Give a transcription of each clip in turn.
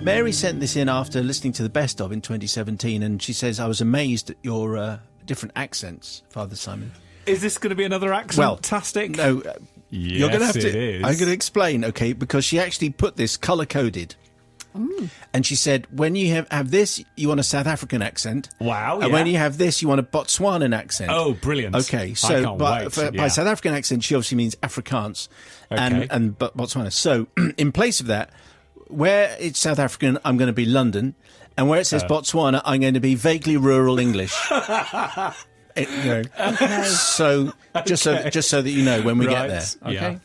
Mary sent this in after listening to the best of in 2017, and she says, I was amazed at your different accents, Father Simon. Is this going to be another accent? Well, fantastic. No, yes, you're going to have it to. is. I'm going to explain, okay? Because she actually put this colour-coded. And she said, when you have this, you want a South African accent. Wow, And when you have this, you want a Botswanan accent. Oh, brilliant. Okay, I so can't wait. by South African accent, she obviously means Afrikaans Okay. and Botswana. So in place of that, where it's South African, I'm going to be London. And where it says Botswana, I'm going to be vaguely rural English. So just so that you know when we get there. Okay. Yeah.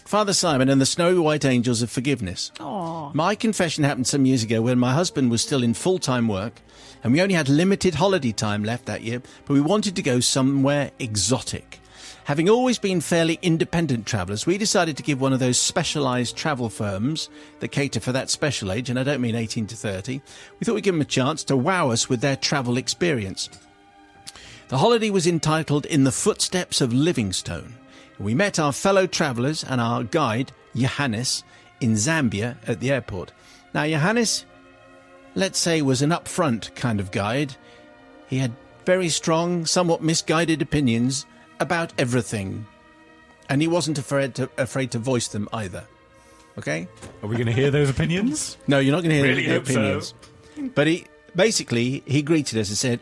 Father Simon and the Snowy White Angels of Forgiveness. Aww. My confession happened some years ago when my husband was still in full-time work and we only had limited holiday time left that year, but we wanted to go somewhere exotic. Having always been fairly independent travellers, we decided to give one of those specialised travel firms that cater for that special age, and I don't mean 18 to 30, we thought we'd give them a chance to wow us with their travel experience. The holiday was entitled In the Footsteps of Livingstone. We met our fellow travellers and our guide, Johannes, in Zambia at the airport. Now, Johannes, let's say, was an upfront kind of guide. He had very strong, somewhat misguided opinions about everything. And he wasn't afraid to voice them either. Okay? Are we going to hear those opinions? No, you're not going to hear Really the hope opinions. so. But he greeted us and said,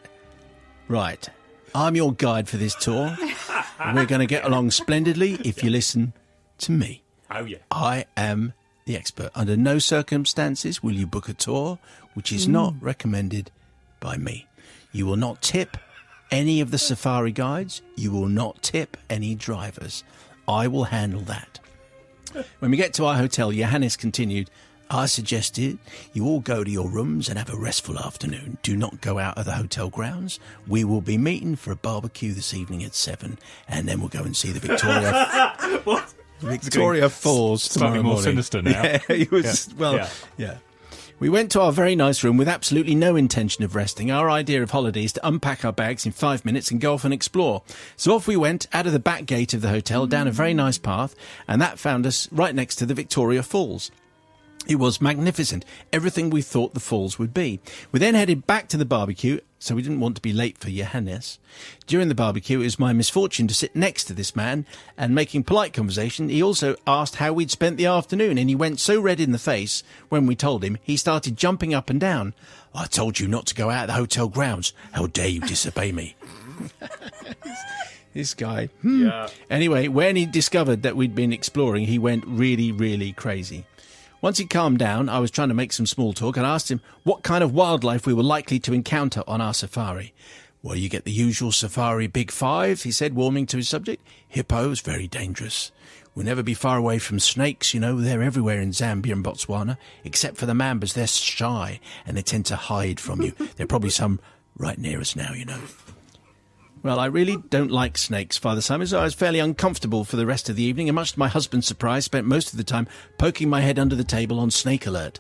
right, I'm your guide for this tour. And we're going to get along splendidly if you listen to me. Oh, yeah. I am the expert. Under no circumstances will you book a tour which is not recommended by me. You will not tip any of the safari guides. You will not tip any drivers. I will handle that. When we get to our hotel, Johannes continued, I suggested you all go to your rooms and have a restful afternoon. Do not go out of the hotel grounds. We will be meeting for a barbecue this evening at 7, and then we'll go and see the Victoria Falls tomorrow Slightly more morning. sinister now. Yeah, he was, yeah. We went to our very nice room with absolutely no intention of resting. Our idea of holiday is to unpack our bags in 5 minutes and go off and explore. So off we went, out of the back gate of the hotel, down a very nice path, and that found us right next to the Victoria Falls. It was magnificent, everything we thought the falls would be. We then headed back to the barbecue, so we didn't want to be late for Johannes. During the barbecue, it was my misfortune to sit next to this man, and making polite conversation, he also asked how we'd spent the afternoon, and he went so red in the face when we told him, he started jumping up and down. I told you not to go out of the hotel grounds. How dare you disobey me? This guy. Yeah. Anyway, when he discovered that we'd been exploring, he went really, really crazy. Once he calmed down, I was trying to make some small talk and asked him what kind of wildlife we were likely to encounter on our safari. Well, you get the usual safari big five, he said, warming to his subject. Hippos, very dangerous. We'll never be far away from snakes, you know, they're everywhere in Zambia and Botswana, except for the mambas. They're shy and they tend to hide from you. There are probably some right near us now, you know. Well, I really don't like snakes, Father Simon, so I was fairly uncomfortable for the rest of the evening, and much to my husband's surprise, spent most of the time poking my head under the table on snake alert.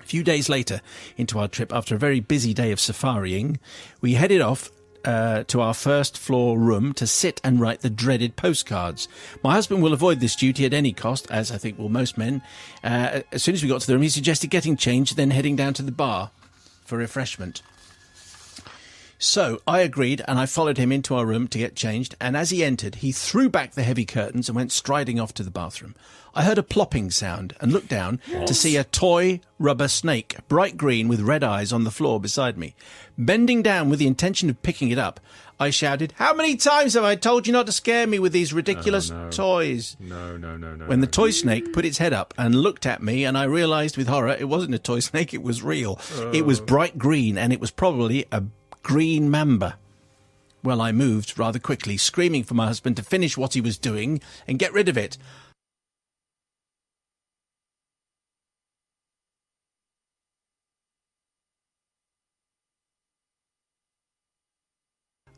A few days later into our trip, after a very busy day of safarying, we headed off to our first floor room to sit and write the dreaded postcards. My husband will avoid this duty at any cost, as I think will most men. As soon as we got to the room, he suggested getting changed, then heading down to the bar for refreshment. So I agreed, and I followed him into our room to get changed, and as he entered, he threw back the heavy curtains and went striding off to the bathroom. I heard a plopping sound and looked down to see a toy rubber snake, bright green with red eyes, on the floor beside me. Bending down with the intention of picking it up, I shouted, "How many times have I told you not to scare me with these ridiculous toys?" No. When the toy snake put its head up and looked at me, and I realised with horror it wasn't a toy snake, it was real. It was bright green, and it was probably a green mamba. Well, I moved rather quickly, screaming for my husband to finish what he was doing and get rid of it.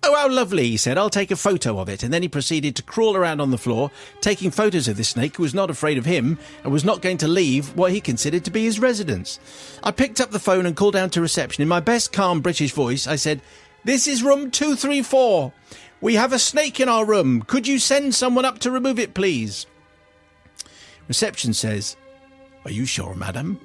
"Oh, how lovely," he said. "I'll take a photo of it." And then he proceeded to crawl around on the floor, taking photos of this snake who was not afraid of him and was not going to leave what he considered to be his residence. I picked up the phone and called down to reception. In my best calm British voice, I said, "This is room 234. We have a snake in our room. Could you send someone up to remove it, please?" Reception says, "Are you sure, madam?"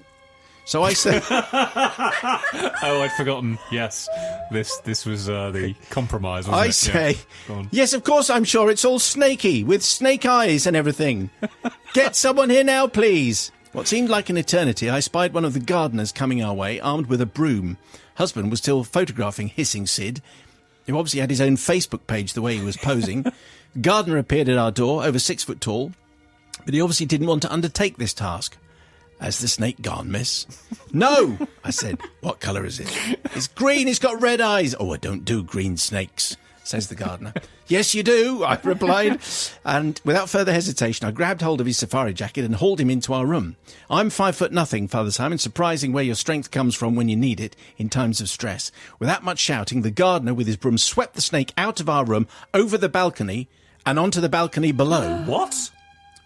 So I said, Oh, I'd forgotten. Yes, this was the compromise, wasn't I it? say, Yeah. Go on. yes, of course, I'm sure it's all snaky, with snake eyes and everything. Get someone here now, please. What seemed like an eternity, I spied one of the gardeners coming our way, armed with a broom. Husband was still photographing Hissing Sid, who obviously had his own Facebook page the way he was posing. Gardener appeared at our door, over 6 foot tall, but he obviously didn't want to undertake this task. Has the snake gone, miss? No, I said. What colour is it? It's green, it's got red eyes. Oh, I don't do green snakes, says the gardener. Yes, you do, I replied. And without further hesitation, I grabbed hold of his safari jacket and hauled him into our room. I'm 5'0", Father Simon, surprising where your strength comes from when you need it in times of stress. Without much shouting, the gardener with his broom swept the snake out of our room, over the balcony, and onto the balcony below. What?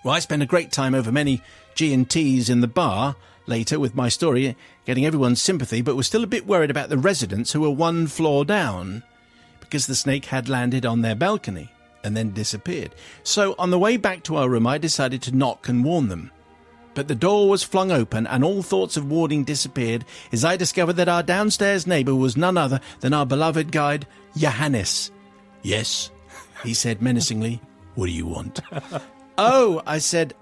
Well, I spent a great time over many G&Ts in the bar later with my story, getting everyone's sympathy, but was still a bit worried about the residents who were 1 floor down because the snake had landed on their balcony and then disappeared. So on the way back to our room, I decided to knock and warn them. But the door was flung open and all thoughts of warning disappeared as I discovered that our downstairs neighbour was none other than our beloved guide, Johannes. Yes, he said menacingly. What do you want? Oh, I said,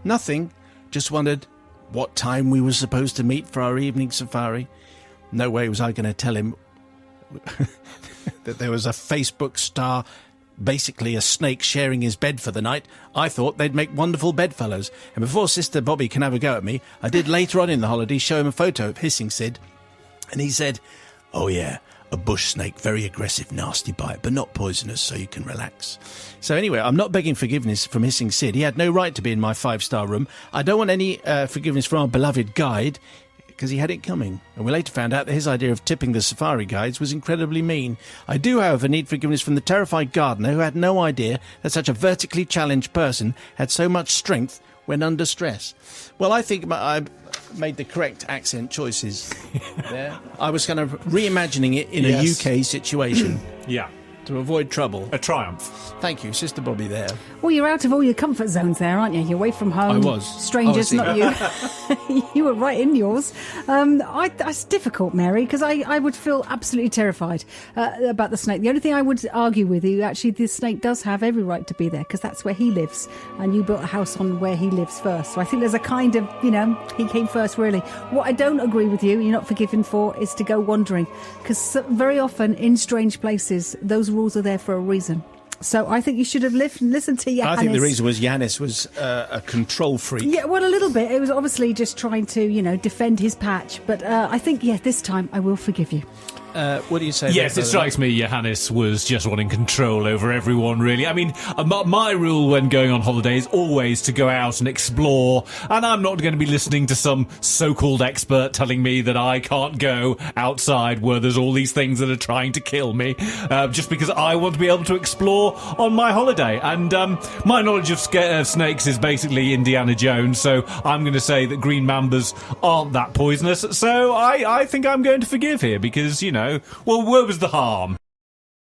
nothing. Just wondered what time we were supposed to meet for our evening safari. No way was I going to tell him that there was a Facebook star, basically a snake, sharing his bed for the night. I thought they'd make wonderful bedfellows. And before Sister Bobby can have a go at me, I did later on in the holiday show him a photo of Hissing Sid. And he said, oh yeah, a bush snake, very aggressive, nasty bite, but not poisonous, so you can relax. So anyway, I'm not begging forgiveness from Hissing Sid. He had no right to be in my 5-star room. I don't want any forgiveness from our beloved guide, because he had it coming. And we later found out that his idea of tipping the safari guides was incredibly mean. I do, however, need forgiveness from the terrified gardener who had no idea that such a vertically challenged person had so much strength when under stress. Well, I think I made the correct accent choices there. I was kind of reimagining it in a UK situation Yeah. to avoid trouble. A triumph. Thank you, Sister Bobby there. Well, you're out of all your comfort zones there, aren't you? You're away from home. I was. Strangers, Oh, I see. not you. You were right in yours. That's difficult, Mary, because I would feel absolutely terrified about the snake. The only thing I would argue with you, actually, the snake does have every right to be there, because that's where he lives. And you built a house on where he lives first. So I think there's a kind of, he came first, really. What I don't agree with you, you're not forgiven for, is to go wandering. Because very often in strange places, those rules are there for a reason. So I think you should have listened to Johannes. I think the reason was Yanis was a control freak. Yeah, well, a little bit. It was obviously just trying to, defend his patch. But I think, this time I will forgive you. What do you say? Yes, there, it strikes me Johannes was just wanting control over everyone, really. I mean, my rule when going on holiday is always to go out and explore, and I'm not going to be listening to some so-called expert telling me that I can't go outside where there's all these things that are trying to kill me, just because I want to be able to explore on my holiday. And my knowledge of snakes is basically Indiana Jones, so I'm going to say that green mambas aren't that poisonous, so I think I'm going to forgive here, because, well, where was the harm?